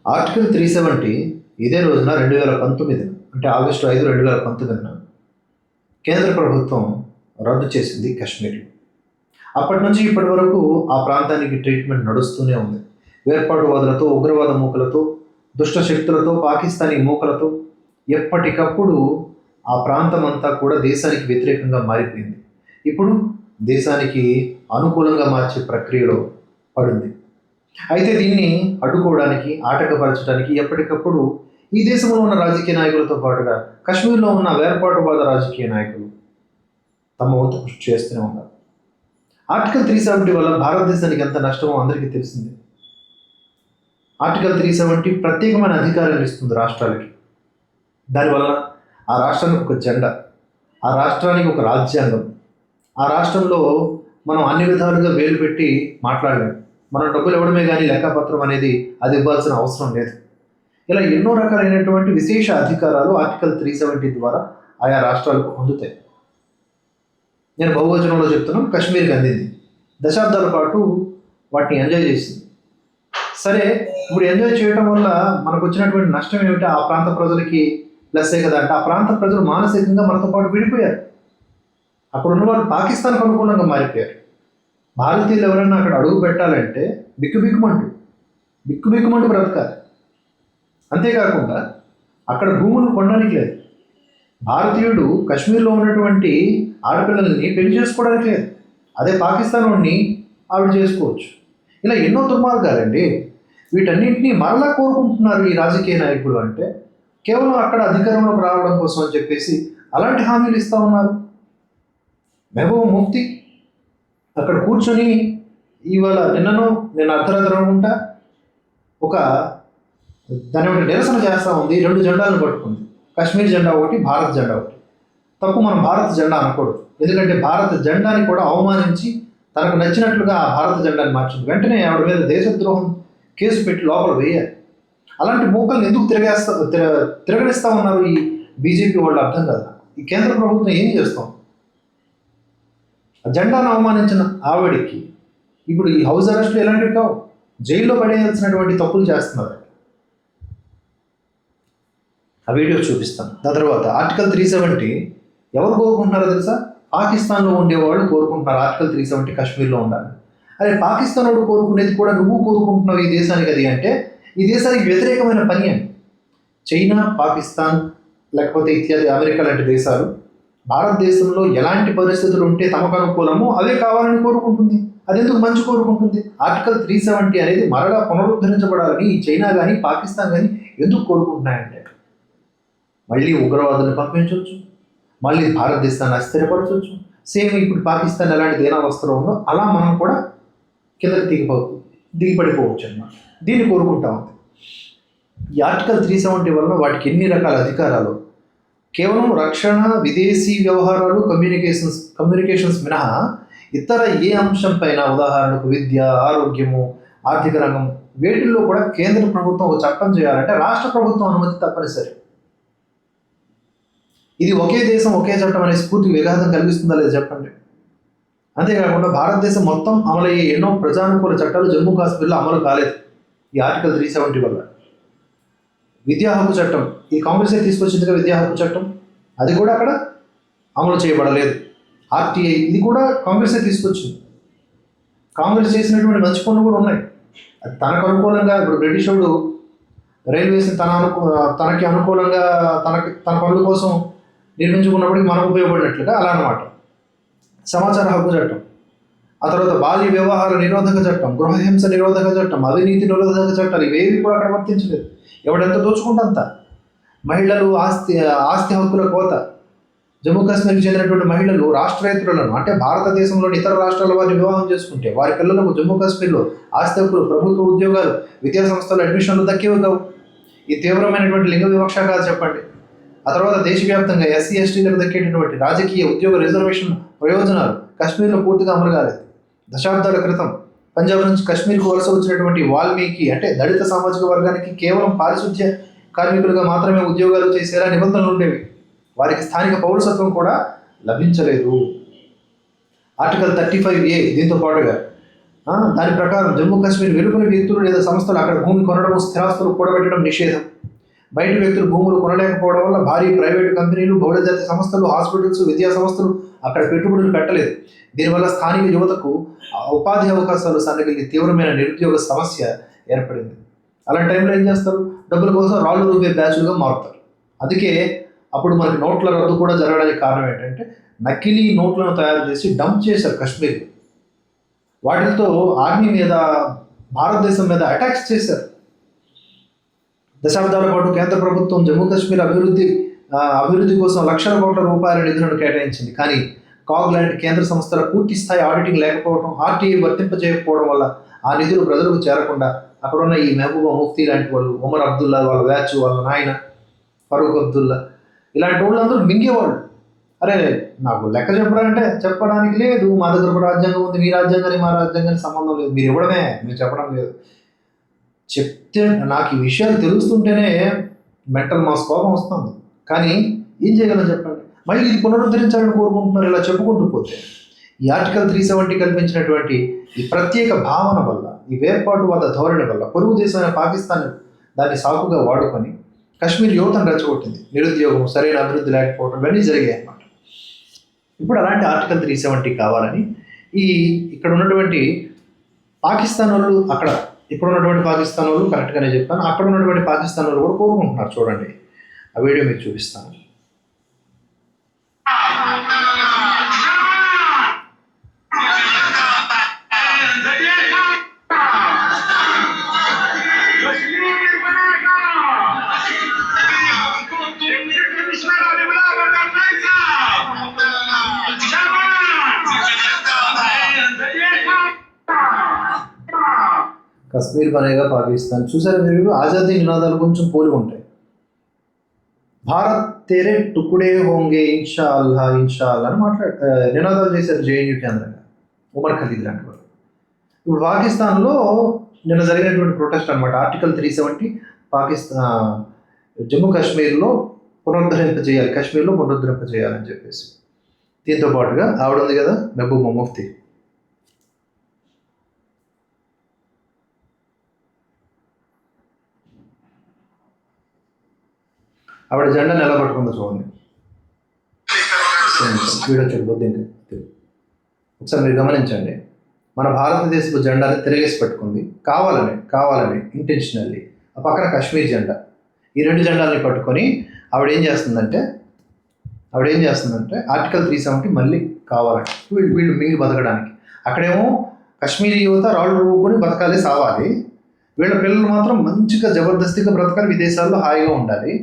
Article 370 ఇదే రోజున 2019 అంటే ఆగస్టు 5, 2019 కేంద్ర ప్రభుత్వం రద్దు చేసింది కాశ్మీర్లో. అప్పటి నుంచి ఇప్పటి వరకు ఆ ప్రాంతానికి ట్రీట్మెంట్ నడుస్తూనే ఉంది. వేర్పాటువాదులతో, ఉగ్రవాద మూకలతో, దుష్ట శక్తులతో, పాకిస్తానీ మూకలతో ఎప్పటికప్పుడు ఆ ప్రాంతం అంతా కూడా దేశానికి వ్యతిరేకంగా మారిపోయింది. ఇప్పుడు దేశానికి అనుకూలంగా మార్చే ప్రక్రియలో పడింది. అయితే దీన్ని అడ్డుకోవడానికి, ఆటంకపరచడానికి ఎప్పటికప్పుడు ఈ దేశంలో ఉన్న రాజకీయ నాయకులతో పాటుగా కశ్మీర్లో ఉన్న వేర్పాటువాద రాజకీయ నాయకులు తమ వంతు కృషి చేస్తూనే ఉన్నారు. ఆర్టికల్ 370 వల్ల భారతదేశానికి ఎంత నష్టమో అందరికీ తెలిసిందే. ఆర్టికల్ 370 ప్రత్యేకమైన అధికారాన్ని ఇస్తుంది రాష్ట్రాలకి. దానివల్ల ఆ రాష్ట్రానికి ఒక జెండా, ఆ రాష్ట్రానికి ఒక రాజ్యాంగం, ఆ రాష్ట్రంలో మనం అన్ని విధాలుగా వేలు పెట్టి మాట్లాడలేము. మనం డబ్బులు ఇవ్వడమే కానీ లెక్కపత్రం అనేది అది ఇవ్వాల్సిన అవసరం లేదు. ఇలా ఎన్నో రకాలైనటువంటి విశేష అధికారాలు ఆర్టికల్ 370 ద్వారా ఆయా రాష్ట్రాలకు అందుతాయి. నేను బహువచనంలో చెప్తున్నాను, కాశ్మీర్కి అందింది. దశాబ్దాల పాటు వాటిని ఎంజాయ్ చేసింది. సరే, ఇప్పుడు ఎంజాయ్ చేయడం వల్ల మనకు వచ్చినటువంటి నష్టం ఏమిటి? ఆ ప్రాంత ప్రజలకి ప్లస్సే కదా. అంటే ఆ ప్రాంత ప్రజలు మానసికంగా మనతో పాటు విడిపోయారు. అక్కడ ఉన్న వాళ్ళు పాకిస్తాన్కు అనుకూలంగా మారిపోయారు. భారతీయులు ఎవరైనా అక్కడ అడుగు పెట్టాలంటే బిక్కుబిక్కుమంటూ బ్రతకాలి. అంతేకాకుండా అక్కడ భూములు కొనడానికి లేదు. భారతీయుడు కాశ్మీర్లో ఉన్నటువంటి ఆడపిల్లల్ని పెళ్లి చేసుకోవడానికి లేదు. అదే పాకిస్తాన్ వాడిని ఆవిడ చేసుకోవచ్చు. ఇలా ఎన్నో దుర్మార్గాలండి. వీటన్నింటినీ మరలా కోరుకుంటున్నారు ఈ రాజకీయ నాయకులు. అంటే కేవలం అక్కడ అధికారంలోకి రావడం కోసం అని చెప్పేసి అలాంటి హామీలు ఇస్తూ ఉన్నారు. మెహబూబా ముఫ్తీ అక్కడ కూర్చొని ఇవాళ నిన్న అర్ధరాత్రి అనుకుంటా ఒక దాని నిరసన చేస్తూ ఉంది. 2 జెండాలను పట్టుకుంది. కాశ్మీర్ జెండా ఒకటి, భారత జెండా ఒకటి. తప్పు, మనం భారత జెండా అనకూడదు. ఎందుకంటే భారత జెండాని కూడా అవమానించి తనకు నచ్చినట్లుగా ఆ భారత జెండాని మార్చింది. వెంటనే ఆవిడ మీద దేశద్రోహం కేసు పెట్టి లోపల వేయాలి. అలాంటి మూకల్ని ఎందుకు తిరగనిస్తూ ఉన్నారు ఈ బీజేపీ వాళ్ళు? అర్థం కాదు. ఈ కేంద్ర ప్రభుత్వం ఏం చేస్తాం? జెండాను అవమానించిన ఆవిడికి ఇప్పుడు ఈ హౌస్ అరెస్ట్లు ఎలాంటివి కావు, జైల్లో పడేయాల్సినటువంటి తప్పులు చేస్తున్నారు. ఆ వీడియో చూపిస్తాను. దాని తర్వాత ఆర్టికల్ 370 ఎవరు కోరుకుంటున్నారో తెలుసా? పాకిస్తాన్లో ఉండేవాళ్ళు కోరుకుంటున్నారు ఆర్టికల్ 370 కాశ్మీర్లో ఉండాలి. అదే పాకిస్తాన్ వాడు కోరుకునేది కూడా నువ్వు కోరుకుంటున్నావు ఈ దేశానికి. అది అంటే ఈ దేశానికి వ్యతిరేకమైన పని అని. చైనా, పాకిస్తాన్ లేకపోతే ఇత్యాది అమెరికా లాంటి దేశాలు భారతదేశంలో ఎలాంటి పరిస్థితులు ఉంటే తమకు అనుకూలమో అవే కావాలని కోరుకుంటుంది. అదెందుకు మంచి కోరుకుంటుంది? ఆర్టికల్ 370 అనేది మరలా పునరుద్ధరించబడాలని ఈ చైనా కానీ పాకిస్తాన్ కానీ ఎందుకు కోరుకుంటున్నాయంటే మళ్ళీ ఉగ్రవాదులను పంపించవచ్చు, మళ్ళీ భారతదేశాన్ని అస్థిరపరచవచ్చు. సేమ్ ఇప్పుడు పాకిస్తాన్ ఎలాంటి దేనావస్థలో ఉందో అలా మనం కూడా కిందకి దిగిపడిపోవచ్చు అన్నమాట. దీన్ని కోరుకుంటా ఉంది. ఈ ఆర్టికల్ 370 వలన వాటికి ఎన్ని రకాల అధికారాలు, కేవలం రక్షణ, విదేశీ వ్యవహారాలు, కమ్యూనికేషన్స్ మినహా ఇతర ఏ అంశం పైన, ఉదాహరణకు విద్య, ఆరోగ్యము, ఆర్థిక రంగం, వేటిల్లో కూడా కేంద్ర ప్రభుత్వం ఒక చట్టం చేయాలంటే రాష్ట్ర ప్రభుత్వం అనుమతి తప్పనిసరి. ఇది ఒకే దేశం ఒకే చట్టం అనే స్ఫూర్తికి విఘాతం కలిగిస్తుందా లేదా చెప్పండి. అంతేకాకుండా భారతదేశం మొత్తం అమలయ్యే ఎన్నో ప్రజానుకూల చట్టాలు జమ్మూ కాశ్మీర్లో అమలు కాలేదు ఈ ఆర్టికల్ 370 వల్ల. విద్యా హక్కు చట్టం ఈ కాంగ్రెసే తీసుకొచ్చిందిగా. విద్యా హక్కు చట్టం అది కూడా అక్కడ అమలు చేయబడలేదు. ఆర్టీఐ ఇది కూడా కాంగ్రెసే తీసుకొచ్చింది. కాంగ్రెస్ చేసినటువంటి మంచి పనులు కూడా ఉన్నాయి. అది తనకు అనుకూలంగా, ఇప్పుడు బ్రిటిష్ వాడు రైల్వేస్ని తనకి అనుకూలంగా తన పనుల కోసం నిర్మించుకున్నప్పటికీ మనకు ఉపయోగపడినట్లుగా అలా అన్నమాట. సమాచార హక్కు చట్టం, ఆ తర్వాత బాల్య వ్యవహార నిరోధక చట్టం, గృహహింస నిరోధక చట్టం, అవినీతి నిరోధక చట్టాలు ఇవేవి కూడా అక్కడ వర్తించలేదు. ఎవడెంత దోచుకుంటే అంత. మహిళలు ఆస్తి హక్కుల కోత. జమ్మూ కాశ్మీర్కి చెందినటువంటి మహిళలు రాష్ట్రేతరులను అంటే భారతదేశంలోని ఇతర రాష్ట్రాల వారిని వివాహం చేసుకుంటే వారి పిల్లలకు జమ్మూ కాశ్మీర్లో ఆస్తి హక్కులు, ప్రభుత్వ ఉద్యోగాలు, విద్యా సంస్థలు అడ్మిషన్లు దక్కేవి కావు. ఈ తీవ్రమైనటువంటి లింగ వివక్ష కాదు చెప్పండి. ఆ తర్వాత దేశవ్యాప్తంగా ఎస్సీ ఎస్టీలకు దక్కేటటువంటి రాజకీయ ఉద్యోగ రిజర్వేషన్ ప్రయోజనాలు కాశ్మీర్లో పూర్తిగా అమలు కాలేదు. దశాబ్దాల క్రితం పంజాబ్ నుంచి కాశ్మీర్కు వలస వచ్చినటువంటి వాల్మీకి అంటే దళిత సామాజిక వర్గానికి కేవలం పారిశుద్ధ్య కార్మికులుగా మాత్రమే ఉద్యోగాలు చేసేలా నిబంధనలు ఉండేవి. వారికి స్థానిక పౌరసత్వం కూడా లభించలేదు. ఆర్టికల్ 35A దీంతో పాటుగా దాని ప్రకారం జమ్మూ కాశ్మీర్ వెలుపలి వ్యక్తులు లేదా సంస్థలు అక్కడ భూమి కొనడం, స్థిరాస్తులు కూడబెట్టడం నిషేధం. బయట వ్యక్తులు భూములు కొనలేకపోవడం వల్ల భారీ ప్రైవేటు కంపెనీలు, బహుళజాతి సంస్థలు, హాస్పిటల్స్, విద్యా సంస్థలు అక్కడ పెట్టుబడులు పెట్టలేదు. దీనివల్ల స్థానిక యువతకు ఉపాధి అవకాశాలు సన్నగిల్లి తీవ్రమైన నిరుద్యోగ సమస్య ఏర్పడింది. అలాంటి టైంలో ఏం చేస్తారు? డబ్బుల కోసం రాళ్ళు రూపే బ్యాచ్లుగా మారుతారు. అందుకే అప్పుడు మనకి నోట్ల రద్దు కూడా జరగడానికి కారణం ఏంటంటే నకిలీ నోట్లను తయారు చేసి డంప్ చేశారు కాశ్మీర్. వాటితో ఆర్మీ మీద, భారతదేశం మీద అటాక్స్ చేశారు. దశాబ్దాల పాటు కేంద్ర ప్రభుత్వం జమ్మూ కాశ్మీర్ అభివృద్ధి కోసం లక్షల కోట్ల రూపాయల నిధులను కేటాయించింది. కానీ కాగ్ లాంటి కేంద్ర సంస్థల పూర్తి స్థాయి ఆడిటింగ్ లేకపోవడం, ఆర్టీఐ వర్తింపజేయకపోవడం వల్ల ఆ నిధులు ప్రజలకు చేరకుండా అక్కడున్న ఈ మెహబూబా ముఫ్తీ లాంటి వాళ్ళు, ఉమర్ అబ్దుల్లా వాళ్ళ బ్యాచ్, వాళ్ళ నాయన ఫరూక్ అబ్దుల్లా, ఇలాంటి వాళ్ళందరూ మింగేవాళ్ళు. అరే నాకు లెక్క చెప్పడాలంటే చెప్పడానికి లేదు, మా దగ్గర ఒక రాజ్యాంగం ఉంది, మీ రాజ్యాంగానికి మా రాజ్యాంగానికి సంబంధం లేదు, మీరు ఇవ్వడమే, మీరు చెప్పడం లేదు. చెప్తే నాకు ఈ విషయాలు తెలుస్తుంటేనే మెంటల్ మాస్ కోపం వస్తుంది. కానీ ఏం చేయగలం చెప్పండి? మళ్ళీ ఇది పునరుద్ధరించాలని కోరుకుంటున్నారు. ఇలా చెప్పుకుంటూ పోతే ఈ ఆర్టికల్ 370 కల్పించినటువంటి ఈ ప్రత్యేక భావన వల్ల, ఈ వేర్పాటువాద ధోరణి వల్ల పొరుగు దేశమైన పాకిస్తాన్ దాన్ని సాకుగా వాడుకొని కాశ్మీర్ యువతను రెచ్చగొట్టింది. నిరుద్యోగం, సరైన అభివృద్ధి లేకపోవడం, ఇవన్నీ జరిగాయి అన్నమాట. ఇప్పుడు అలాంటి ఆర్టికల్ 370 కావాలని ఇక్కడ ఉన్నటువంటి పాకిస్తాన్ వాళ్ళు, ఇక్కడ ఉన్నటువంటి పాకిస్తాన్ వాళ్ళు కరెక్ట్గానే చెప్పాను, అక్కడ ఉన్నటువంటి పాకిస్తాన్ వాళ్ళు కూడా కోరుకుంటున్నారు. చూడండి, ఆ వీడియో మీకు చూపిస్తాను. కశ్మీర్ బనేగా పాకిస్తాన్. చూసారా మీరు? ఆజాదీ నినాదాలు కొంచెం పోలి ఉంటాయి. భారత్ తేరే టుకుడే హోంగే ఇన్షా అల్లా అని నినాదాలు చేశారు జేఎన్యూ కేంద్రంగా ఉమర్ ఖలీద్ లాంటి వాళ్ళు. ఇప్పుడు పాకిస్తాన్లో నిన్న జరిగినటువంటి ప్రొటెస్ట్ అనమాట. ఆర్టికల్ 370 జమ్మూ కాశ్మీర్లో పునరుద్ధరింపజేయాలి, కాశ్మీర్లో పునరుద్ధరింపజేయాలని చెప్పేసి. దీంతో పాటుగా ఆవిడ ఉంది కదా, మెహబూబా ముఫ్తీ, ఆవిడ జెండా నిలబట్టుకుందో చూడండి. వీడియో చూడబోద్ది ఇంకా ఒకసారి మీరు గమనించండి. మన భారతదేశపు జెండాని తిరగేసి పెట్టుకుంది కావాలని ఇంటెన్షనల్లీ. ఆ పక్కన కాశ్మీర్ జెండా, ఈ రెండు జెండాలని పట్టుకొని ఆవిడ ఏం చేస్తుందంటే ఆర్టికల్ 370 మళ్ళీ కావాలని వీళ్ళు మింగి బతకడానికి. అక్కడేమో కాశ్మీరీ యువత రాళ్ళు రూపుకొని బతకాలి, సావాలి. వీళ్ళ పిల్లలు మాత్రం మంచిగా జబర్దస్తిగా బ్రతకాలి, విదేశాల్లో హాయిగా ఉండాలి.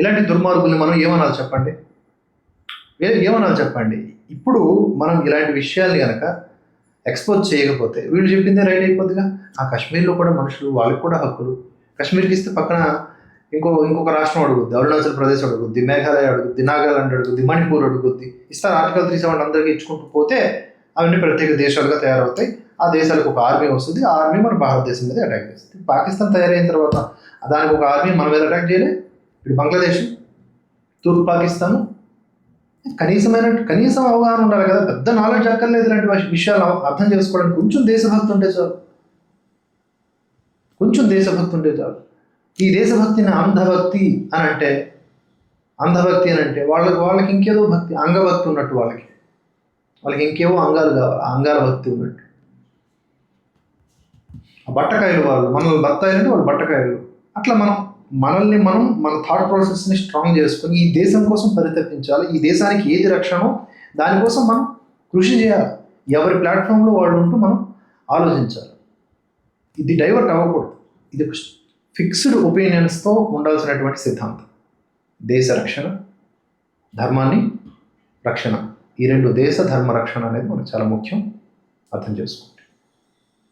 ఇలాంటి దుర్మార్గుల్ని మనం ఏమనాలి చెప్పండి? ఇప్పుడు మనం ఇలాంటి విషయాల్ని కనుక ఎక్స్పోజ్ చేయకపోతే వీళ్ళు చెప్పిందే రైట్ అయిపోద్దిగా. ఆ కాశ్మీర్లో కూడా మనుషులు, వాళ్ళకి కూడా హక్కులు. కాశ్మీర్కి ఇస్తే పక్కన ఇంకొక రాష్ట్రం అడుగుద్ది, అరుణాచల్ ప్రదేశ్ అడుగుద్ది, మేఘాలయ అడుగుద్ది, నాగాలాండ్ అడుగుద్ది, మణిపూర్ అడుగుద్ది. ఇస్తారు. ఆర్టికల్ 370 అందరికీ ఇచ్చుకుంటూ పోతే అవన్నీ ప్రత్యేక దేశాలుగా తయారవుతాయి. ఆ దేశాలకు ఒక ఆర్మీ వస్తుంది, ఆ ఆర్మీ మన భారతదేశం మీద అటాక్ చేస్తుంది. పాకిస్తాన్ తయారైన తర్వాత దానికి ఒక ఆర్మీ మన మీద అటాక్ చేయలేదు. ఇప్పుడు బంగ్లాదేశ్, తూర్పు పాకిస్తాను, కనీసం అవగాహన ఉండాలి కదా. పెద్ద నాలెడ్జ్ అక్కర్లేదు ఇలాంటి విషయాలు అర్థం చేసుకోవడానికి. కొంచెం దేశభక్తి ఉంటే చాలు. ఈ దేశభక్తిని అంధభక్తి అని అంటే వాళ్ళకి ఇంకేదో భక్తి, అంగభక్తి ఉన్నట్టు, వాళ్ళకి ఇంకేవో అంగాలు కావాలి, అంగాల భక్తి ఉన్నట్టు. ఆ బట్టకాయలు వాళ్ళు, మనల్ని బత్తాయిలంటే వాళ్ళు బట్టకాయలు. అట్లా మనల్ని మనం మన థాట్ ప్రాసెస్ని స్ట్రాంగ్ చేసుకొని ఈ దేశం కోసం పరితపించాలి. ఈ దేశానికి ఏది రక్షణో దానికోసం మనం కృషి చేయాలి. ఎవరి ప్లాట్ఫామ్లో వాళ్ళు ఉంటూ మనం ఆలోచించాలి. ఇది డైవర్ట్ అవ్వకూడదు. ఇది ఫిక్స్డ్ ఒపీనియన్స్తో ఉండాల్సినటువంటి సిద్ధాంతం. దేశ రక్షణ, ధర్మాన్ని రక్షణ, ఈ రెండు, దేశ ధర్మ రక్షణ అనేది మనకు చాలా ముఖ్యం. అర్థం చేసుకోవాలి.